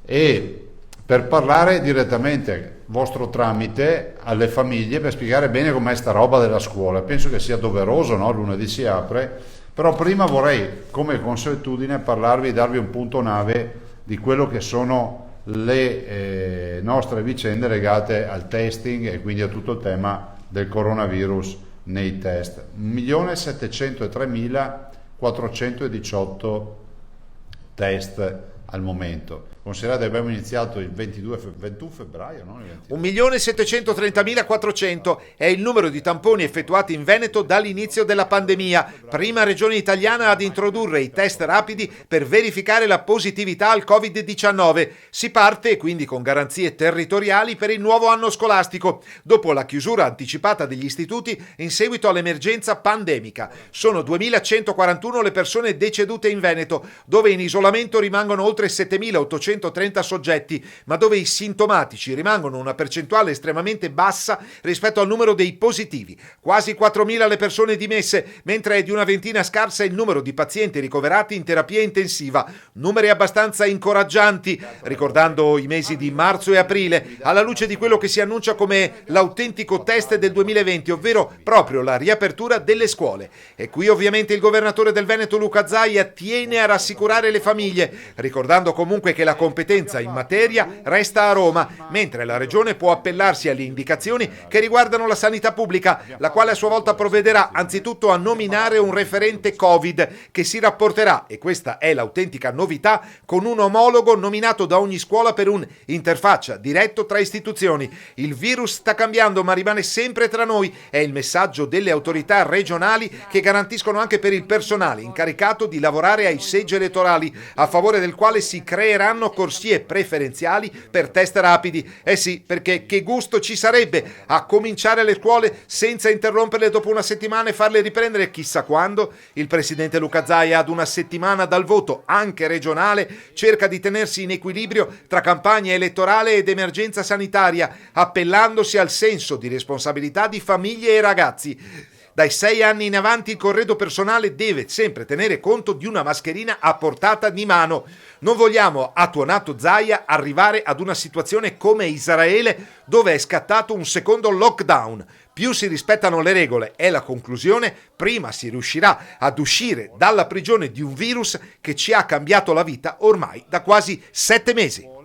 e per parlare direttamente, vostro tramite, alle famiglie per spiegare bene com'è sta roba della scuola. Penso che sia doveroso, no? Lunedì si apre, però prima vorrei, come consuetudine, parlarvi, darvi un punto nave di quello che sono le nostre vicende legate al testing e quindi a tutto il tema del coronavirus nei test. 1.703.418 test al momento. Considerate che abbiamo iniziato il 21 febbraio, no? 1.730.400 è il numero di tamponi effettuati in Veneto dall'inizio della pandemia, prima regione italiana ad introdurre i test rapidi per verificare la positività al Covid-19. Si parte quindi con garanzie territoriali per il nuovo anno scolastico, dopo la chiusura anticipata degli istituti in seguito all'emergenza pandemica. Sono 2.141 le persone decedute in Veneto, dove in isolamento rimangono oltre 7.830 soggetti, ma dove i sintomatici rimangono una percentuale estremamente bassa rispetto al numero dei positivi. Quasi 4.000 le persone dimesse, mentre è di una ventina scarsa il numero di pazienti ricoverati in terapia intensiva. Numeri abbastanza incoraggianti, ricordando i mesi di marzo e aprile, alla luce di quello che si annuncia come l'autentico test del 2020, ovvero proprio la riapertura delle scuole. E qui ovviamente il governatore del Veneto Luca Zaia tiene a rassicurare le famiglie, ricordando comunque che la competenza in materia resta a Roma, mentre la Regione può appellarsi alle indicazioni che riguardano la sanità pubblica, la quale a sua volta provvederà anzitutto a nominare un referente Covid che si rapporterà, e questa è l'autentica novità, con un omologo nominato da ogni scuola per un interfaccia diretto tra istituzioni. Il virus sta cambiando ma rimane sempre tra noi, è il messaggio delle autorità regionali che garantiscono anche per il personale incaricato di lavorare ai seggi elettorali, a favore del quale si creeranno corsie preferenziali per test rapidi. Eh sì, perché che gusto ci sarebbe a cominciare le scuole senza interromperle dopo una settimana e farle riprendere chissà quando? Il presidente Luca Zaia, ad una settimana dal voto anche regionale, cerca di tenersi in equilibrio tra campagna elettorale ed emergenza sanitaria, appellandosi al senso di responsabilità di famiglie e ragazzi. Dai 6 anni in avanti il corredo personale deve sempre tenere conto di una mascherina a portata di mano. Non vogliamo, ha tuonato Zaia, arrivare ad una situazione come Israele, dove è scattato un secondo lockdown. Più si rispettano le regole, è la conclusione, prima si riuscirà ad uscire dalla prigione di un virus che ci ha cambiato la vita ormai da quasi 7 mesi.